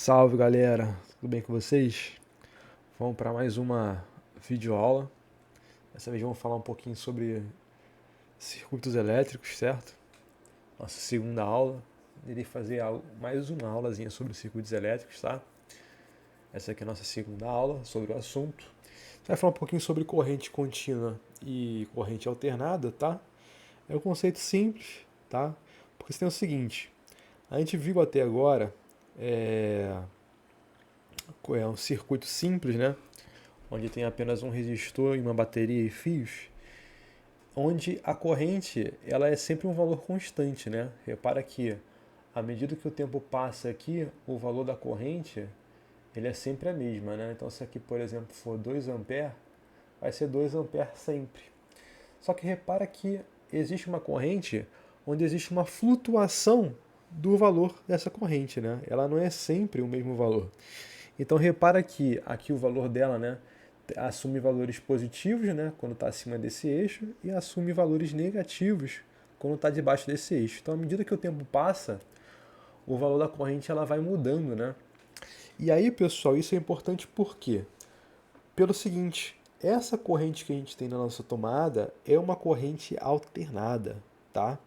Salve galera, tudo bem com vocês? Vamos para mais uma videoaula. Dessa vez vamos falar um pouquinho sobre circuitos elétricos, certo? Nossa segunda aula. Irei fazer mais uma aulazinha sobre circuitos elétricos, tá? Essa aqui é a nossa segunda aula sobre o assunto. Vai falar um pouquinho sobre corrente contínua e corrente alternada, tá? É um conceito simples, tá? Porque você tem o seguinte, a gente viu até agora é, é um circuito simples, né? Onde tem apenas um resistor e uma bateria e fios, onde a corrente ela é sempre um valor constante, né? Repara que à medida que o tempo passa aqui, o valor da corrente ele é sempre a mesma, né? Então se aqui, por exemplo, for 2 ampere, vai ser 2 ampere sempre. Só que repara que existe uma corrente onde existe uma flutuação do valor dessa corrente, né? Ela não é sempre o mesmo valor. Então repara que aqui o valor dela, né, assume valores positivos, né, quando está acima desse eixo, e assume valores negativos quando está debaixo desse eixo. Então, à medida que o tempo passa, o valor da corrente ela vai mudando, né? E aí, pessoal, isso é importante por quê? Pelo seguinte, essa corrente que a gente tem na nossa tomada é uma corrente alternada, tá?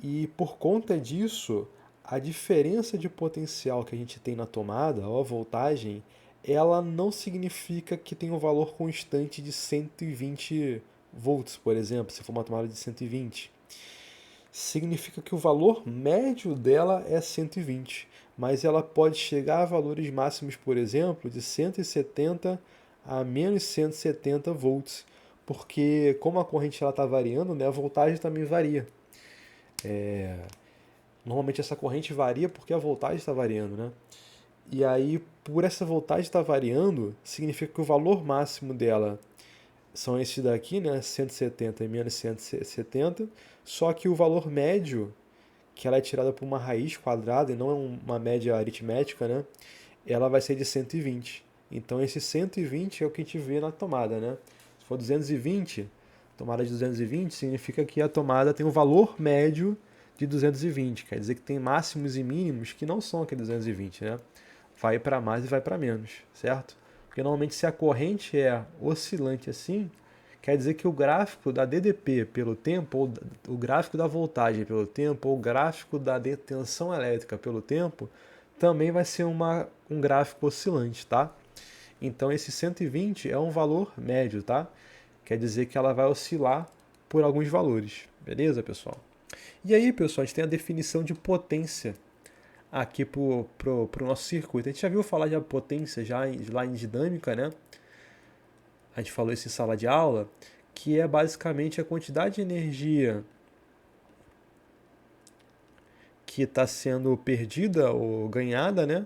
E por conta disso, a diferença de potencial que a gente tem na tomada, ou a voltagem, ela não significa que tem um valor constante de 120 volts, por exemplo, se for uma tomada de 120. Significa que o valor médio dela é 120, mas ela pode chegar a valores máximos, por exemplo, de 170 a menos 170 volts, porque como a corrente está variando, né, a voltagem também varia. Normalmente essa corrente varia porque a voltagem está variando, né? E aí, por essa voltagem estar variando, significa que o valor máximo dela são esses daqui, né? 170 e menos 170, só que o valor médio, que ela é tirada por uma raiz quadrada e não é uma média aritmética, né? Ela vai ser de 120. Então esse 120 é o que a gente vê na tomada, né? Se for 220, tomada de 220 significa que a tomada tem um valor médio de 220, quer dizer que tem máximos e mínimos que não são aquele 220, né? Vai para mais e vai para menos, certo? Porque normalmente se a corrente é oscilante assim, quer dizer que o gráfico da DDP pelo tempo, ou o gráfico da voltagem pelo tempo, ou o gráfico da tensão elétrica pelo tempo, também vai ser um gráfico oscilante, tá? Então esse 120 é um valor médio, tá? Quer dizer que ela vai oscilar por alguns valores, beleza, pessoal? E aí, pessoal, a gente tem a definição de potência aqui pro nosso circuito. A gente já viu falar de potência lá em dinâmica, né? A gente falou isso em sala de aula, que é basicamente a quantidade de energia que está sendo perdida ou ganhada, né?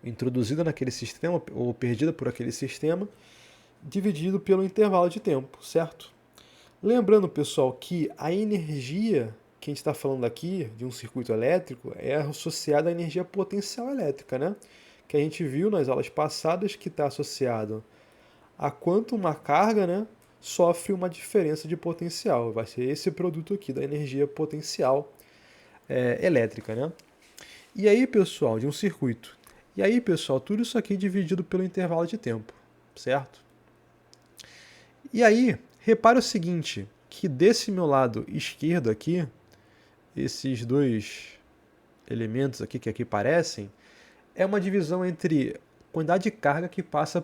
Introduzida naquele sistema ou perdida por aquele sistema, dividido pelo intervalo de tempo, certo? Lembrando, pessoal, que a energia que a gente está falando aqui de um circuito elétrico é associada à energia potencial elétrica, né? Que a gente viu nas aulas passadas que está associado a quanto uma carga, né, sofre uma diferença de potencial. Vai ser esse produto aqui da energia potencial elétrica, né? E aí, pessoal, de um circuito. E aí, pessoal, tudo isso aqui dividido pelo intervalo de tempo, certo? E aí, repare o seguinte, que desse meu lado esquerdo aqui, esses dois elementos aqui que aqui parecem, é uma divisão entre quantidade de carga que passa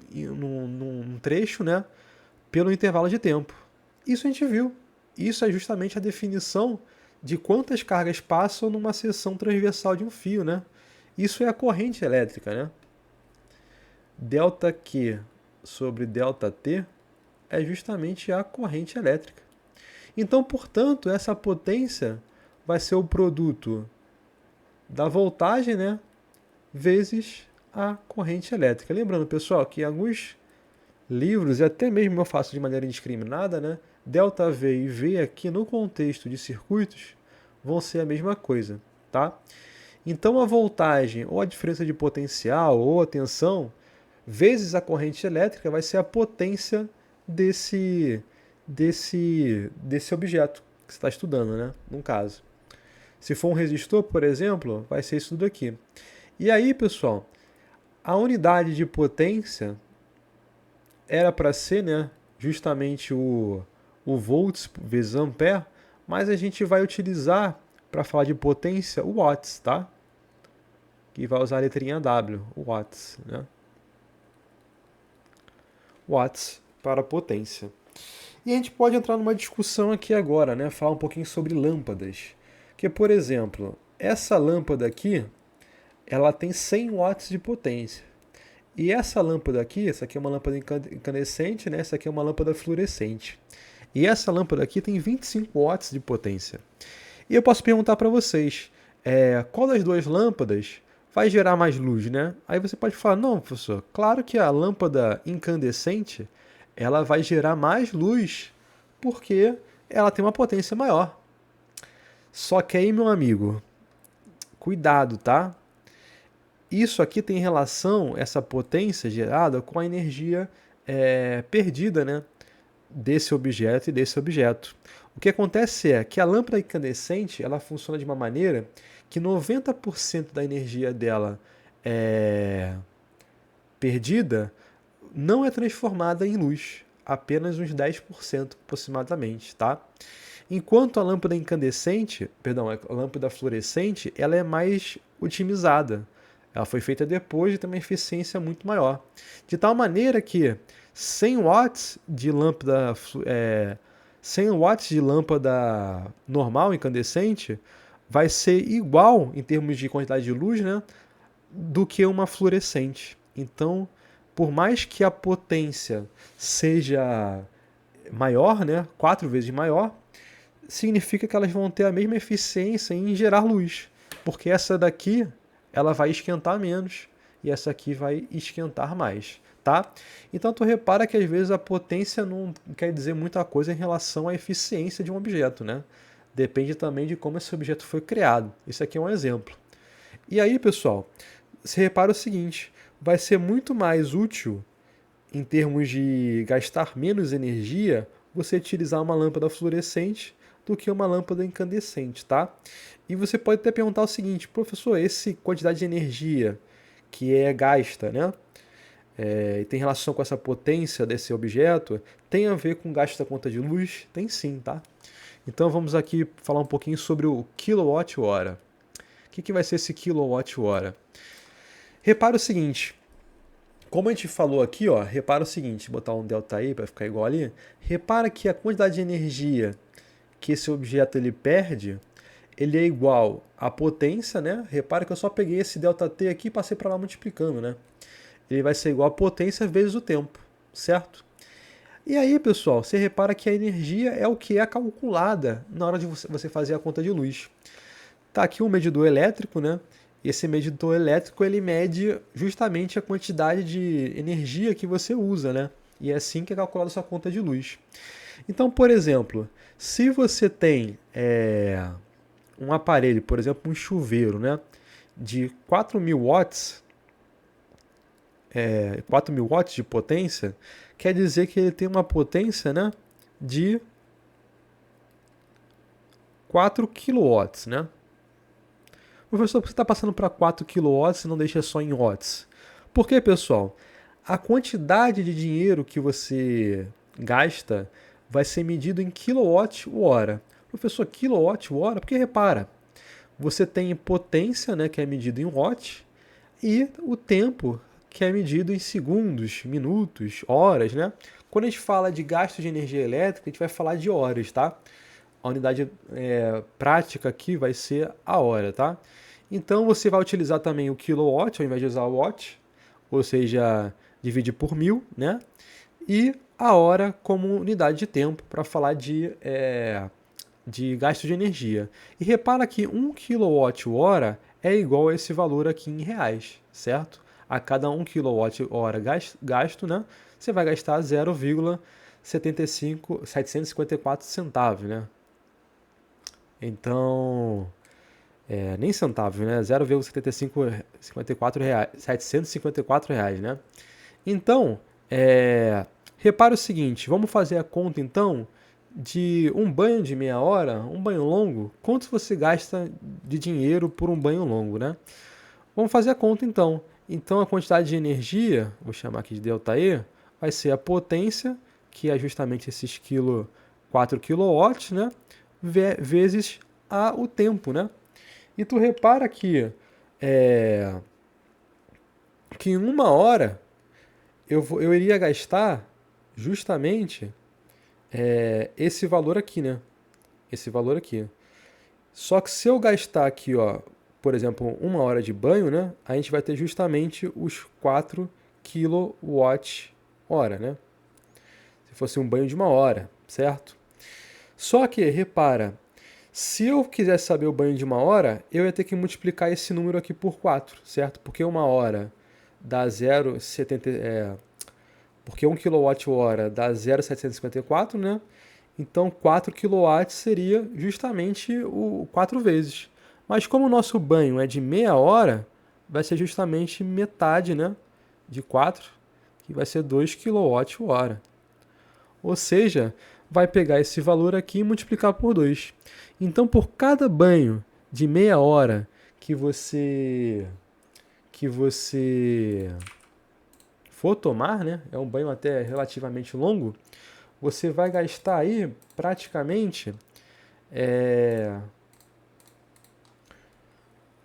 num trecho, né, pelo intervalo de tempo. Isso a gente viu. Isso é justamente a definição de quantas cargas passam numa seção transversal de um fio, né? Isso é a corrente elétrica, né? ΔQ sobre ΔT é justamente a corrente elétrica. Então, portanto, essa potência vai ser o produto da voltagem, né, vezes a corrente elétrica. Lembrando, pessoal, que em alguns livros, e até mesmo eu faço de maneira indiscriminada, né, ΔV e V aqui no contexto de circuitos vão ser a mesma coisa, tá? Então a voltagem ou a diferença de potencial ou a tensão vezes a corrente elétrica vai ser a potência desse objeto que você está estudando, né? Num caso. Se for um resistor, por exemplo, vai ser isso tudo aqui. E aí, pessoal, a unidade de potência era para ser, né, justamente o volts vezes ampere, mas a gente vai utilizar, para falar de potência, o watts, tá? Que vai usar a letrinha W, o watts, né? Watts para potência. E a gente pode entrar numa discussão aqui agora, né? Falar um pouquinho sobre lâmpadas. Que, por exemplo, essa lâmpada aqui, ela tem 100 watts de potência. E essa lâmpada aqui, essa aqui é uma lâmpada incandescente, né? Essa aqui é uma lâmpada fluorescente. E essa lâmpada aqui tem 25 watts de potência. E eu posso perguntar para vocês, qual das duas lâmpadas vai gerar mais luz, né? Aí você pode falar, não, professor, claro que a lâmpada incandescente, ela vai gerar mais luz porque ela tem uma potência maior. Só que aí, meu amigo, cuidado, tá? Isso aqui tem relação, essa potência gerada, com a energia perdida, né, desse objeto e desse objeto. O que acontece é que a lâmpada incandescente ela funciona de uma maneira que 90% da energia dela perdida não é transformada em luz, apenas uns 10% aproximadamente, tá? Enquanto a lâmpada incandescente, perdão, a lâmpada fluorescente, ela é mais otimizada. Ela foi feita depois de ter uma eficiência muito maior. De tal maneira que 100 watts de lâmpada, 100 watts de lâmpada normal, incandescente, vai ser igual, em termos de quantidade de luz, né, do que uma fluorescente. Então, por mais que a potência seja maior, né, 4 vezes maior, significa que elas vão ter a mesma eficiência em gerar luz, porque essa daqui ela vai esquentar menos e essa aqui vai esquentar mais, tá? Então tu repara que às vezes a potência não quer dizer muita coisa em relação à eficiência de um objeto, né? Depende também de como esse objeto foi criado. Isso aqui é um exemplo. E aí, pessoal, você repara o seguinte, vai ser muito mais útil em termos de gastar menos energia você utilizar uma lâmpada fluorescente do que uma lâmpada incandescente, tá? E você pode até perguntar o seguinte, professor, essa quantidade de energia que é gasta, né? E tem relação com essa potência desse objeto, tem a ver com o gasto da conta de luz? Tem sim, tá? Então vamos aqui falar um pouquinho sobre o quilowatt-hora. O que vai ser esse quilowatt-hora? Repara o seguinte, como a gente falou aqui, ó, repara o seguinte, botar um delta aí para ficar igual ali, repara que a quantidade de energia que esse objeto ele perde, ele é igual à potência, né? Repara que eu só peguei esse ΔT aqui e passei para lá multiplicando, né? Ele vai ser igual à potência vezes o tempo, certo? E aí, pessoal, você repara que a energia é o que é calculada na hora de você fazer a conta de luz. Tá aqui um medidor elétrico, né? Esse medidor elétrico ele mede justamente a quantidade de energia que você usa, né? E é assim que é calculada a sua conta de luz. Então, por exemplo, se você tem um aparelho, por exemplo, um chuveiro, né, de 4.000 watts, 4.000 watts de potência, quer dizer que ele tem uma potência, né, de 4 kW, né? Professor, por que você está passando para 4 kW e não deixa só em watts? Porque, pessoal, a quantidade de dinheiro que você gasta vai ser medido em quilowatt-hora. Professor, quilowatt-hora? Porque repara, você tem potência, né, que é medido em watt, e o tempo, que é medido em segundos, minutos, horas, né? Quando a gente fala de gasto de energia elétrica, a gente vai falar de horas, tá? A unidade prática aqui vai ser a hora, tá? Então você vai utilizar também o kilowatt ao invés de usar o watt, ou seja, dividir por 1000, né? E a hora como unidade de tempo para falar de gasto de energia. E repara que 1 kWh é igual a esse valor aqui em reais, certo? A cada 1 kWh gasto, né, você vai gastar 0,754 centavos, né? Então, nem centavos, né? 0,754 reais, 754 reais, né? Então, repara o seguinte, vamos fazer a conta então de um banho de meia hora, um banho longo, quanto você gasta de dinheiro por um banho longo, né? Vamos fazer a conta então. Então a quantidade de energia, vou chamar aqui de ΔE, vai ser a potência, que é justamente esses 4 kW, né? Vezes o tempo, né? E tu repara que em 1 hora eu iria gastar justamente esse valor aqui, né? Esse valor aqui. Só que se eu gastar aqui, ó, por exemplo, 1 hora de banho, né? A gente vai ter justamente os 4 kWh, né? Se fosse um banho de 1 hora, certo? Só que, repara, se eu quisesse saber o banho de 1 hora, eu ia ter que multiplicar esse número aqui por 4, certo? Porque 1 hora dá 0,70... porque 1 kWh dá 0,754, né? Então 4 kW seria justamente o 4 vezes. Mas como o nosso banho é de meia hora, vai ser justamente metade, né? De 4, que vai ser 2 kWh. Ou seja, vai pegar esse valor aqui e multiplicar por 2. Então, por cada banho de meia hora que você for tomar, né? É um banho até relativamente longo, você vai gastar aí praticamente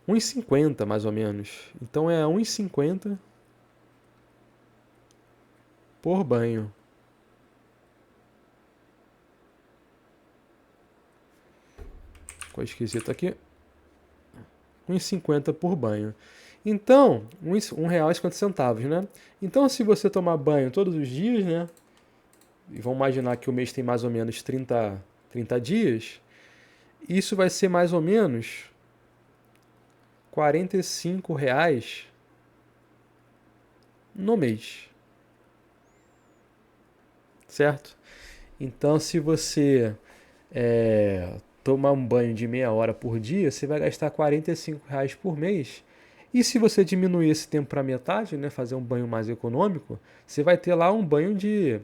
1,50 mais ou menos. Então é 1,50 por banho. Ficou esquisito aqui. 1,50 por banho. Então, R$1,50, né? Então, se você tomar banho todos os dias, né? E vamos imaginar que o mês tem mais ou menos 30 dias. Isso vai ser mais ou menos R$45 no mês. Certo? Então, se você tomar um banho de meia hora por dia, você vai gastar R$45 por mês. E se você diminuir esse tempo para metade, né, fazer um banho mais econômico, você vai ter lá um banho de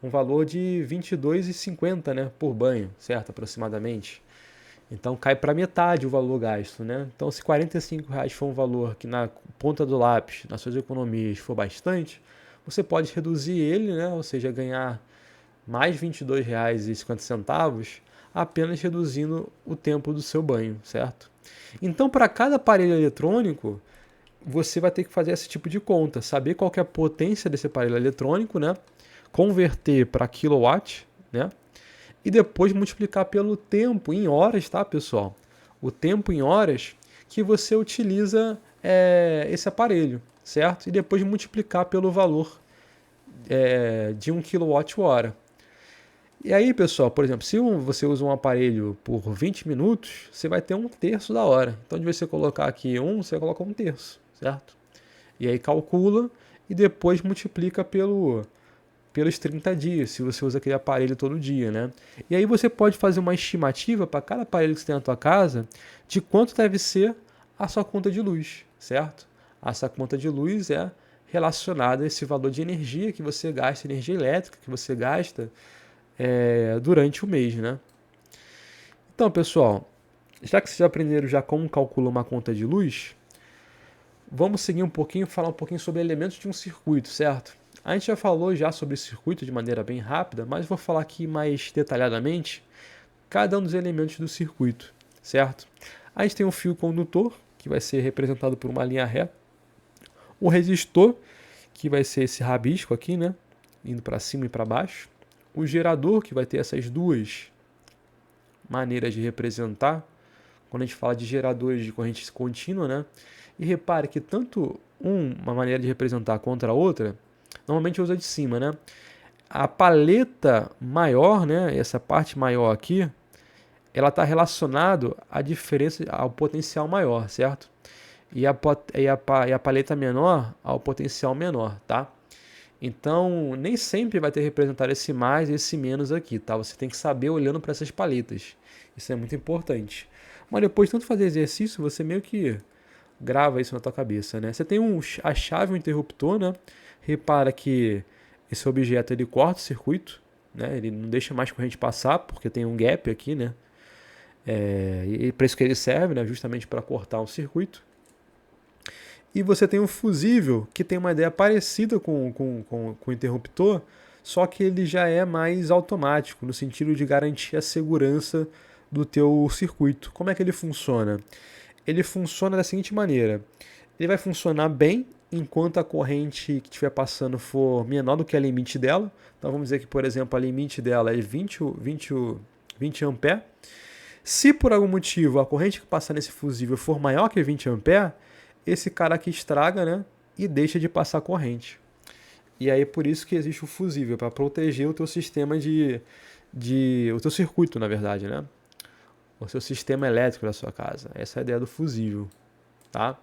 um valor de R$22,50, né, por banho, certo? Aproximadamente. Então cai para metade o valor gasto, né? Então se R$45 for um valor que na ponta do lápis, nas suas economias, for bastante, você pode reduzir ele, né? Ou seja, ganhar mais R$22,50 apenas reduzindo o tempo do seu banho, certo? Então, para cada aparelho eletrônico, você vai ter que fazer esse tipo de conta, saber qual que é a potência desse aparelho eletrônico, né? Converter para kilowatt, né? E depois multiplicar pelo tempo em horas, tá, pessoal? O tempo em horas que você utiliza esse aparelho, certo? E depois multiplicar pelo valor de 1 kWh. E aí, pessoal, por exemplo, se você usa um aparelho por 20 minutos, você vai ter 1/3 da hora. Então, de vez você colocar aqui você coloca 1/3, certo? E aí calcula e depois multiplica pelos 30 dias, se você usa aquele aparelho todo dia, né? E aí você pode fazer uma estimativa para cada aparelho que você tem na tua casa de quanto deve ser a sua conta de luz, certo? Essa conta de luz é relacionada a esse valor de energia que você gasta, energia elétrica que você gasta durante o mês, né? Então, pessoal, já que vocês aprenderam já como calcular uma conta de luz, vamos seguir um pouquinho, falar um pouquinho sobre elementos de um circuito, certo? A gente já falou já sobre circuito de maneira bem rápida, mas vou falar aqui mais detalhadamente cada um dos elementos do circuito, certo? A gente tem um fio condutor, que vai ser representado por uma linha ré, o resistor, que vai ser esse rabisco aqui, né? Indo para cima e para baixo, o gerador, que vai ter essas duas maneiras de representar, quando a gente fala de geradores de corrente contínua, né? E repare que tanto uma maneira de representar contra a outra, normalmente usa de cima, né? A paleta maior, né? Essa parte maior aqui, ela está relacionada à diferença, ao potencial maior, certo? E a paleta menor ao potencial menor, tá? Então, nem sempre vai ter representado esse mais e esse menos aqui, tá? Você tem que saber olhando para essas paletas. Isso é muito importante. Mas depois de tanto fazer exercício, você meio que grava isso na tua cabeça, né? Você tem a chave, o interruptor, né? Repara que esse objeto ele corta o circuito, né? Ele não deixa mais corrente passar porque tem um gap aqui, né? E para isso que ele serve, né? Justamente para cortar o circuito. E você tem um fusível que tem uma ideia parecida com o interruptor, só que ele já é mais automático, no sentido de garantir a segurança do teu circuito. Como é que ele funciona? Ele funciona da seguinte maneira. Ele vai funcionar bem enquanto a corrente que estiver passando for menor do que a limite dela. Então vamos dizer que, por exemplo, a limite dela é 20 A. Se por algum motivo a corrente que passar nesse fusível for maior que 20 A, esse cara aqui estraga, né? E deixa de passar corrente. E aí por isso que existe o fusível, para proteger o teu sistema o teu circuito, na verdade, né? O seu sistema elétrico da sua casa. Essa é a ideia do fusível, tá?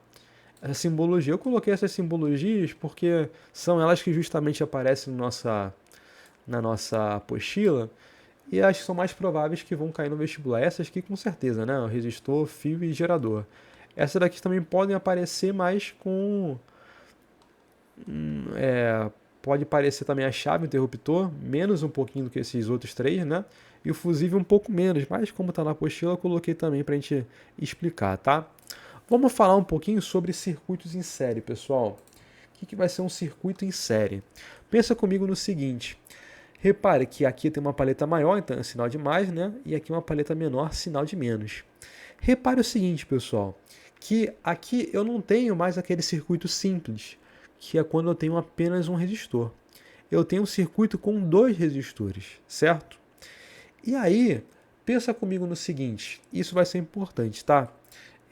Essa simbologia, eu coloquei essas simbologias porque são elas que justamente aparecem na nossa apostila e acho que são mais prováveis que vão cair no vestibular. Essas aqui com certeza, né? O resistor, fio e gerador. Essas daqui também podem aparecer mais com... pode parecer também a chave, o interruptor, menos um pouquinho do que esses outros três, né? E o fusível um pouco menos, mas como está na apostila, eu coloquei também para a gente explicar, tá? Vamos falar um pouquinho sobre circuitos em série, pessoal. O que vai ser um circuito em série? Pensa comigo no seguinte. Repare que aqui tem uma paleta maior, então é sinal de mais, né? E aqui uma paleta menor, sinal de menos. Repare o seguinte, pessoal, que aqui eu não tenho mais aquele circuito simples, que é quando eu tenho apenas um resistor. Eu tenho um circuito com dois resistores, certo? E aí, pensa comigo no seguinte, isso vai ser importante, tá?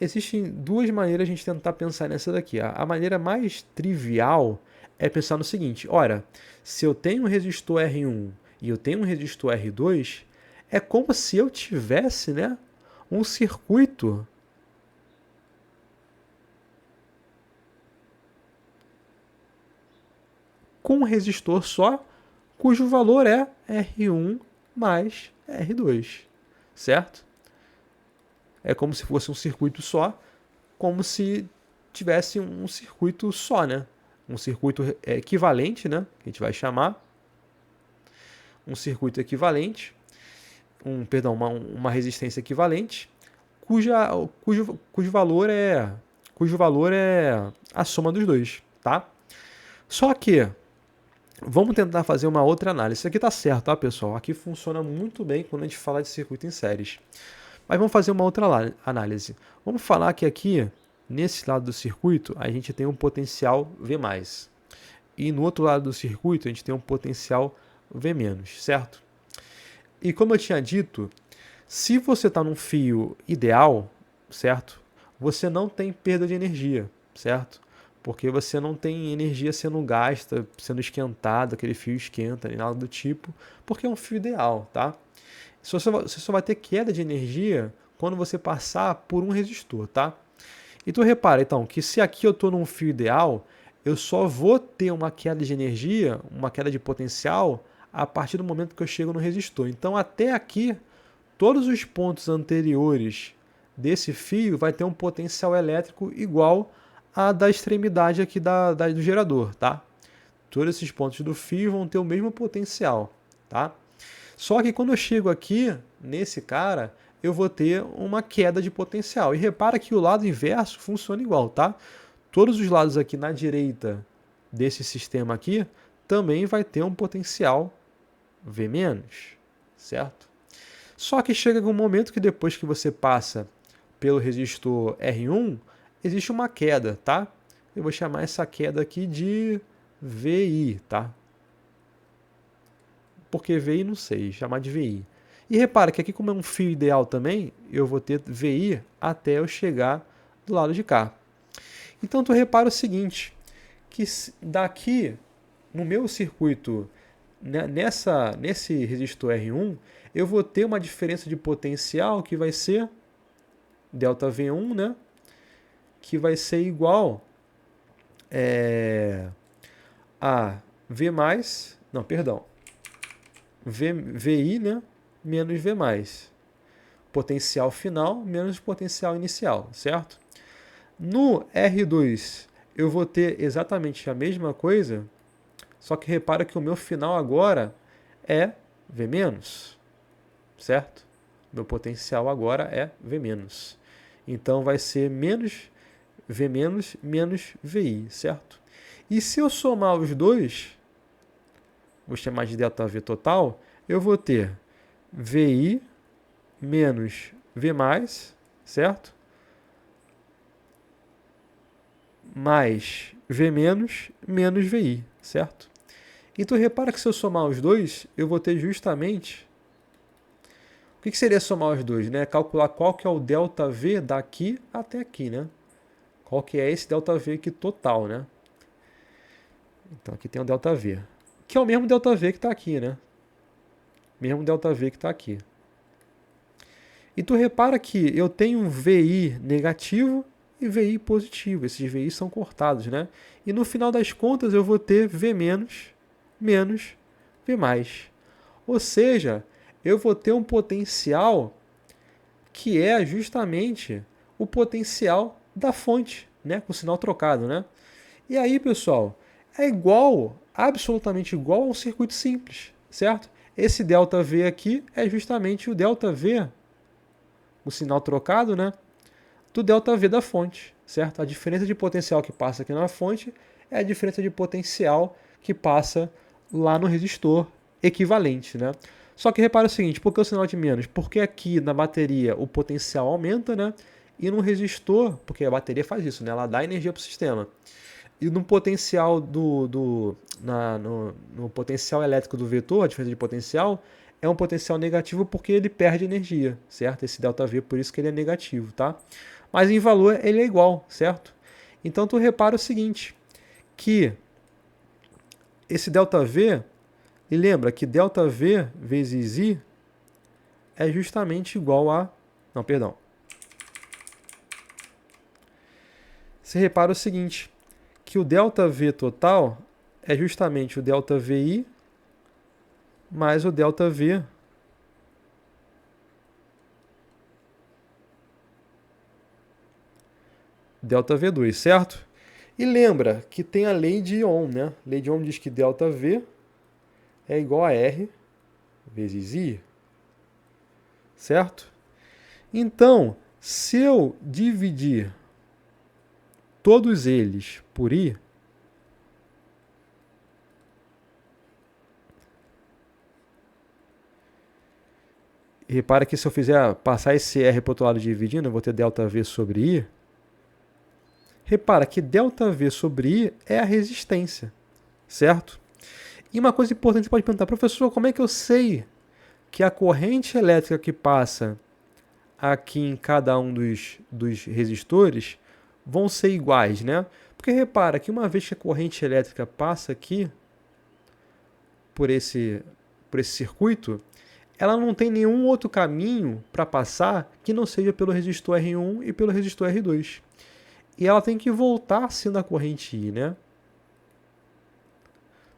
Existem duas maneiras de a gente tentar pensar nessa daqui. A maneira mais trivial é pensar no seguinte, ora, se eu tenho um resistor R1 e eu tenho um resistor R2, é como se eu tivesse, né, um circuito com um resistor só, cujo valor é R1 mais R2, certo? É como se fosse um circuito só, como se tivesse um circuito só, né? Um circuito equivalente, né? Que a gente vai chamar. Um circuito equivalente, uma resistência equivalente, cujo valor é a soma dos dois, tá? Só que vamos tentar fazer uma outra análise. Isso aqui tá certo, tá, pessoal? Aqui funciona muito bem quando a gente fala de circuito em séries. Mas vamos fazer uma outra análise. Vamos falar que aqui, nesse lado do circuito, a gente tem um potencial V+. E no outro lado do circuito, a gente tem um potencial V-, certo? E como eu tinha dito, se você está num fio ideal, certo? Você não tem perda de energia, certo? Porque você não tem energia sendo gasta, sendo esquentada, aquele fio esquenta, nem nada do tipo, porque é um fio ideal, tá? Você só vai ter queda de energia quando você passar por um resistor, tá? E tu repara, então, que se aqui eu estou num fio ideal, eu só vou ter uma queda de energia, uma queda de potencial, a partir do momento que eu chego no resistor. Então, até aqui, todos os pontos anteriores desse fio vai ter um potencial elétrico igual a da extremidade aqui do gerador, tá? Todos esses pontos do fio vão ter o mesmo potencial, tá? Só que quando eu chego aqui, nesse cara, eu vou ter uma queda de potencial. E repara que o lado inverso funciona igual, tá? Todos os lados aqui na direita desse sistema aqui também vai ter um potencial V-, certo? Só que chega um momento que depois que você passa pelo resistor R1, existe uma queda, tá? Eu vou chamar essa queda aqui de VI, tá? Porque VI não sei, chamar de VI. E repara que aqui, como é um fio ideal também, eu vou ter VI até eu chegar do lado de cá. Então tu repara o seguinte, que daqui no meu circuito, nesse resistor R1, eu vou ter uma diferença de potencial que vai ser ΔV1, né? Que vai ser igual a V+, não, perdão, VI, né? Menos V+. Potencial final menos potencial inicial, certo? No R2 eu vou ter exatamente a mesma coisa, só que repara que o meu final agora é V-, certo? Meu potencial agora é V-. Então vai ser menos V menos VI, certo? E se eu somar os dois, vou chamar de ΔV total, eu vou ter VI menos V+, certo? Mais V menos VI, certo? Então repara que se eu somar os dois, eu vou ter justamente... O que seria somar os dois, né? Calcular qual que é o ΔV daqui até aqui, né? Qual que é esse ΔV aqui total, né? Então aqui tem o ΔV, que é o mesmo ΔV que está aqui, né? Mesmo ΔV que está aqui. E tu repara que eu tenho um VI negativo e VI positivo. Esses VI são cortados, né? E no final das contas eu vou ter V menos V+. Ou seja, eu vou ter um potencial que é justamente o potencial da fonte, né? Com o sinal trocado, né? E aí, pessoal, é igual, absolutamente igual a um circuito simples, certo? Esse ΔV aqui é justamente o ΔV, o sinal trocado, né? Do ΔV da fonte, certo? A diferença de potencial que passa aqui na fonte é a diferença de potencial que passa lá no resistor equivalente, né? Só que repara o seguinte, por que o sinal de menos? Porque aqui na bateria o potencial aumenta, né? E no resistor, porque a bateria faz isso, né? Ela dá energia para o sistema. E no potencial no potencial elétrico do vetor, a diferença de potencial é um potencial negativo porque ele perde energia, certo? Esse ΔV, por isso que ele é negativo, tá? Mas em valor ele é igual, certo? Então tu repara o seguinte, que esse ΔV, e lembra que ΔV vezes I é justamente igual a... Não, perdão. Você repara o seguinte, que o ΔV total é justamente o ΔVI mais o ΔV ΔV2, certo? E lembra que tem a lei de Ohm, né? A lei de Ohm diz que ΔV é igual a R vezes I, certo? Então, se eu dividir todos eles por I, repara que se eu fizer passar esse R para o outro lado dividindo, eu vou ter ΔV sobre I. Repara que ΔV sobre I é a resistência, certo? E uma coisa importante você pode perguntar, professor, como é que eu sei que a corrente elétrica que passa aqui em cada um dos resistores vão ser iguais, né? Porque repara que uma vez que a corrente elétrica passa aqui por esse circuito, ela não tem nenhum outro caminho para passar que não seja pelo resistor R1 e pelo resistor R2. E ela tem que voltar sendo a corrente I, né?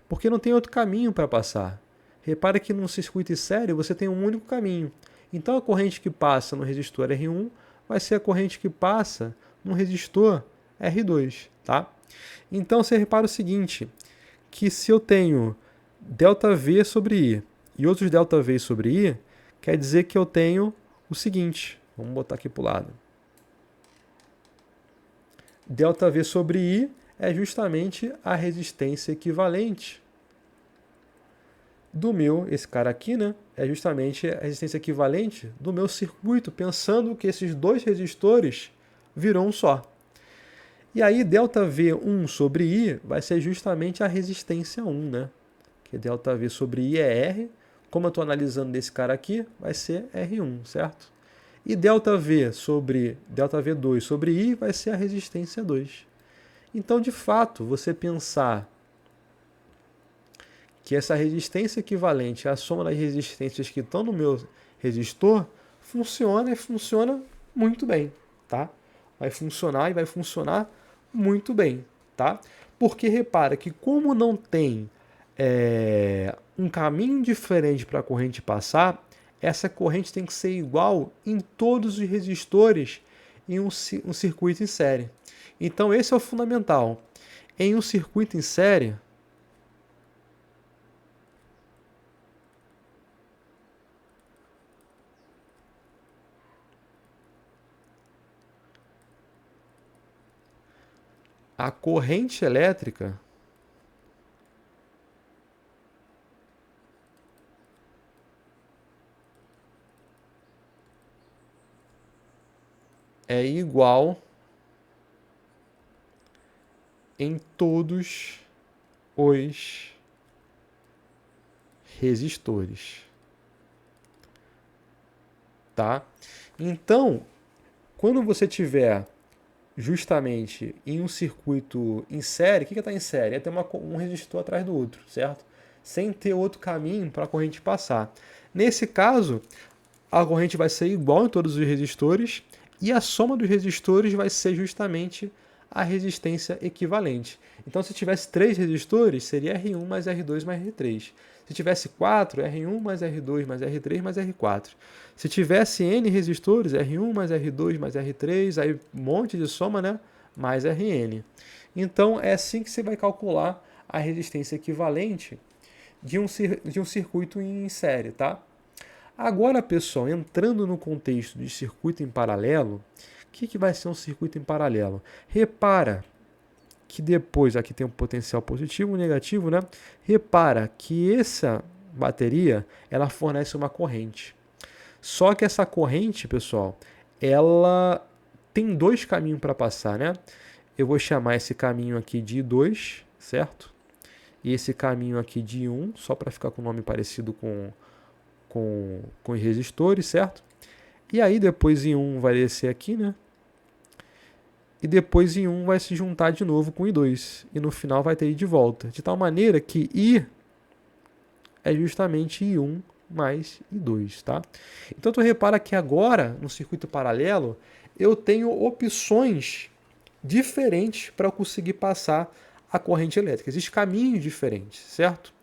Porque não tem outro caminho para passar. Repara que num circuito sério você tem um único caminho. Então a corrente que passa no resistor R1 vai ser a corrente que passa no resistor R2, tá? Então você repara o seguinte, que se eu tenho ΔV sobre I e outros ΔV sobre I, quer dizer que eu tenho o seguinte, vamos botar aqui para o lado. ΔV sobre I é justamente a resistência equivalente do meu, esse cara aqui, né? É justamente a resistência equivalente do meu circuito, pensando que esses dois resistores viram um só. E aí, ΔV1 sobre I vai ser justamente a resistência 1, né? Que ΔV sobre I é R. Como eu estou analisando desse cara aqui, vai ser R1, certo? E ΔV2 sobre I vai ser a resistência 2. Então, de fato, você pensar que essa resistência equivalente à soma das resistências que estão no meu resistor funciona e funciona muito bem, tá? Vai funcionar e vai funcionar muito bem, tá? Porque repara que como não tem um caminho diferente para a corrente passar, essa corrente tem que ser igual em todos os resistores em um circuito em série. Então esse é o fundamental. Em um circuito em série, a corrente elétrica é igual em todos os resistores, tá? Então, quando você tiver justamente em um circuito em série, o que está em série? É ter um resistor atrás do outro, certo? Sem ter outro caminho para a corrente passar. Nesse caso, a corrente vai ser igual em todos os resistores e a soma dos resistores vai ser justamente a resistência equivalente. Então, se tivesse 3 resistores, seria R1 mais R2 mais R3. Se tivesse 4, R1 mais R2 mais R3 mais R4. Se tivesse N resistores, R1 mais R2 mais R3, aí um monte de soma, né? Mais Rn. Então, é assim que você vai calcular a resistência equivalente de um circuito em série, tá? Agora, pessoal, entrando no contexto de circuito em paralelo, o que vai ser um circuito em paralelo? Repara que depois, aqui tem um potencial positivo e um negativo, né? Repara que essa bateria, ela fornece uma corrente. Só que essa corrente, pessoal, ela tem 2 caminhos para passar, né? Eu vou chamar esse caminho aqui de I2, certo? E esse caminho aqui de I1, só para ficar com o nome parecido com os resistores, certo? E aí depois I1 vai descer aqui, né? E depois I1 vai se juntar de novo com I2. E no final vai ter I de volta. De tal maneira que I é justamente I1 mais I2, tá? Então tu repara que agora, no circuito paralelo, eu tenho opções diferentes para eu conseguir passar a corrente elétrica. Existem caminhos diferentes, certo?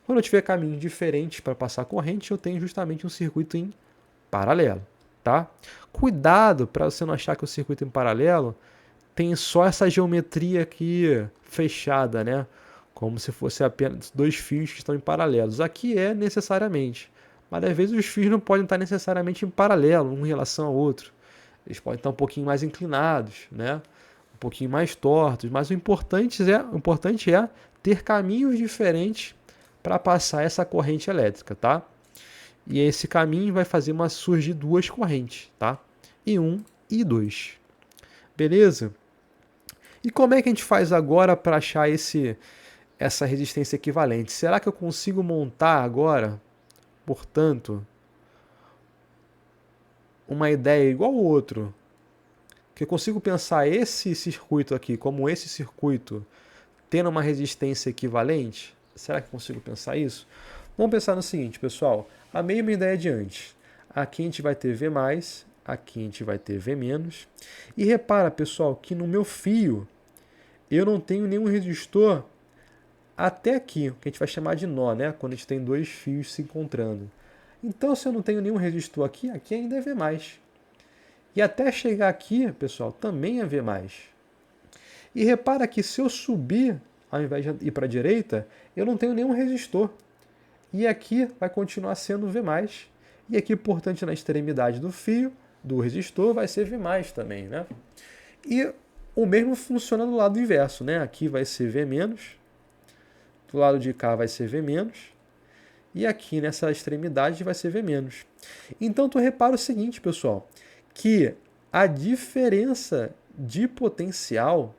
Quando eu tiver caminhos diferentes para passar a corrente, eu tenho justamente um circuito em paralelo, tá? Cuidado para você não achar que o circuito em paralelo tem só essa geometria aqui fechada, né? Como se fosse apenas 2 fios que estão em paralelos. Aqui é necessariamente, mas às vezes os fios não podem estar necessariamente em paralelo, um em relação ao outro. Eles podem estar um pouquinho mais inclinados, né? Um pouquinho mais tortos, mas o importante é ter caminhos diferentes para passar essa corrente elétrica, tá? E esse caminho vai fazer surgir 2 correntes, tá? I1 e I2. Beleza? E como é que a gente faz agora para achar essa resistência equivalente? Será que eu consigo montar agora, portanto, uma ideia igual ao outro? Que eu consigo pensar esse circuito aqui como esse circuito tendo uma resistência equivalente? Será que eu consigo pensar isso? Vamos pensar no seguinte, pessoal. A mesma ideia de antes. Aqui a gente vai ter V+, aqui a gente vai ter V-. E repara, pessoal, que no meu fio eu não tenho nenhum resistor até aqui, que a gente vai chamar de nó, né? Quando a gente tem 2 fios se encontrando. Então, se eu não tenho nenhum resistor aqui, aqui ainda é V+. E até chegar aqui, pessoal, também é V+. E repara que se eu subir, ao invés de ir para a direita, eu não tenho nenhum resistor. E aqui vai continuar sendo V+. E aqui, portanto, na extremidade do fio, do resistor, vai ser V+, também, né? E o mesmo funciona do lado inverso, né? Aqui vai ser V-, do lado de cá vai ser V-, e aqui nessa extremidade vai ser V-. Então, tu repara o seguinte, pessoal, que a diferença de potencial,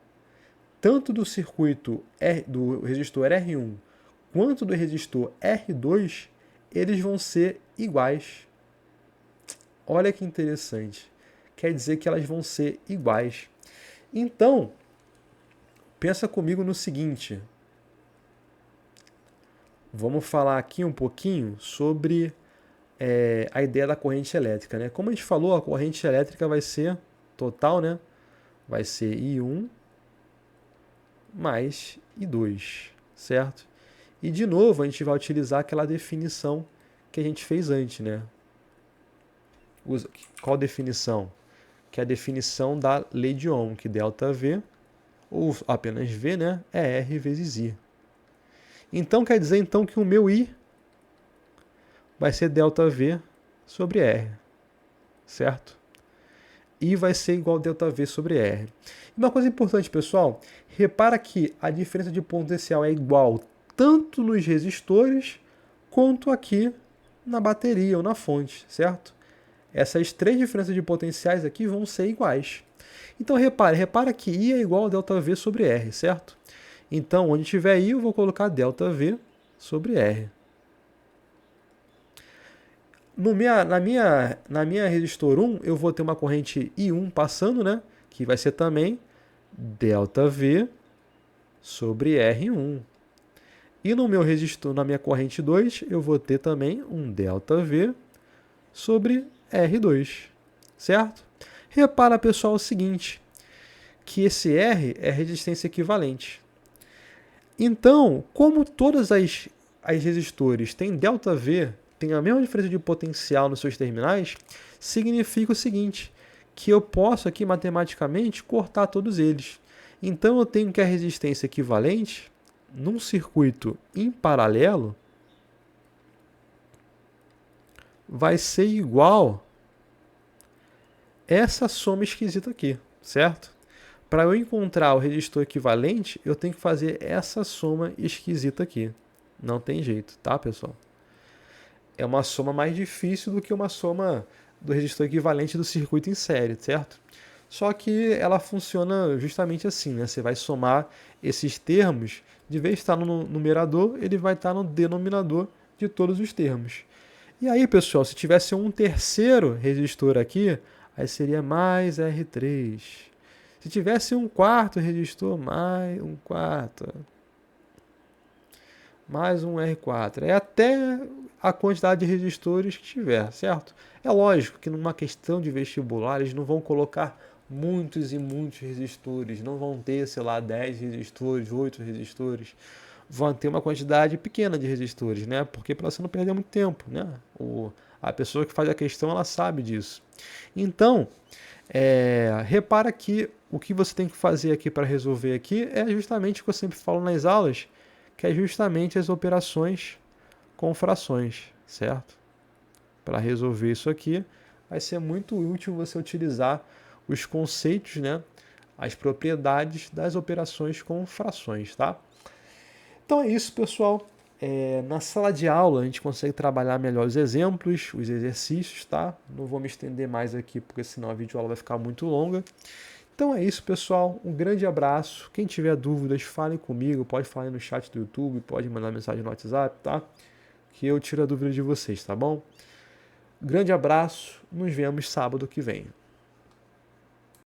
tanto do circuito do resistor R1 quanto do resistor R2, eles vão ser iguais. Olha que interessante. Quer dizer que elas vão ser iguais. Então, pensa comigo no seguinte. Vamos falar aqui um pouquinho sobre a ideia da corrente elétrica, né? Como a gente falou, a corrente elétrica vai ser total, né? Vai ser I1 mais I2, certo? E de novo a gente vai utilizar aquela definição que a gente fez antes, né? Qual definição? Que é a definição da lei de Ohm, que ΔV, ou apenas V, né? É R vezes I. Então quer dizer então que o meu I vai ser ΔV sobre R, certo? I vai ser igual a ΔV sobre R. Uma coisa importante, pessoal, repara que a diferença de potencial é igual tanto nos resistores quanto aqui na bateria ou na fonte, certo? Essas três diferenças de potenciais aqui vão ser iguais. Então repara que I é igual a ΔV sobre R, certo? Então, onde tiver I, eu vou colocar ΔV sobre R. Na minha resistor 1, eu vou ter uma corrente I1 passando, né? Que vai ser também ΔV sobre R1. E no meu resistor, na minha corrente 2, eu vou ter também um ΔV sobre R2, certo? Repara, pessoal, o seguinte, que esse R é resistência equivalente. Então, como todas as resistores têm ΔV, tem a mesma diferença de potencial nos seus terminais, significa o seguinte, que eu posso aqui matematicamente cortar todos eles. Então eu tenho que a resistência equivalente, num circuito em paralelo, vai ser igual a essa soma esquisita aqui, certo? Para eu encontrar o resistor equivalente, eu tenho que fazer essa soma esquisita aqui. Não tem jeito, tá, pessoal? É uma soma mais difícil do que uma soma do resistor equivalente do circuito em série, certo? Só que ela funciona justamente assim, né? Você vai somar esses termos, de vez de estar no numerador, ele vai estar no denominador de todos os termos. E aí, pessoal, se tivesse um terceiro resistor aqui, aí seria mais R3. Se tivesse um quarto resistor, mais um quarto. Mais um R4. É até a quantidade de resistores que tiver, certo? É lógico que numa questão de vestibular, eles não vão colocar muitos e muitos resistores. Não vão ter, sei lá, 10 resistores, 8 resistores. Vão ter uma quantidade pequena de resistores, né? Porque para você não perder muito tempo, né? A pessoa que faz a questão, ela sabe disso. Então, repara que o que você tem que fazer aqui para resolver aqui é justamente o que eu sempre falo nas aulas, que é justamente as operações com frações, certo? Para resolver isso aqui, vai ser muito útil você utilizar os conceitos, né? As propriedades das operações com frações, tá? Então é isso, pessoal. Na sala de aula a gente consegue trabalhar melhor os exemplos, os exercícios, tá? Não vou me estender mais aqui, porque senão a videoaula vai ficar muito longa. Então é isso, pessoal. Um grande abraço. Quem tiver dúvidas, falem comigo. Pode falar aí no chat do YouTube, pode mandar mensagem no WhatsApp, tá? Que eu tiro a dúvida de vocês, tá bom? Grande abraço. Nos vemos sábado que vem.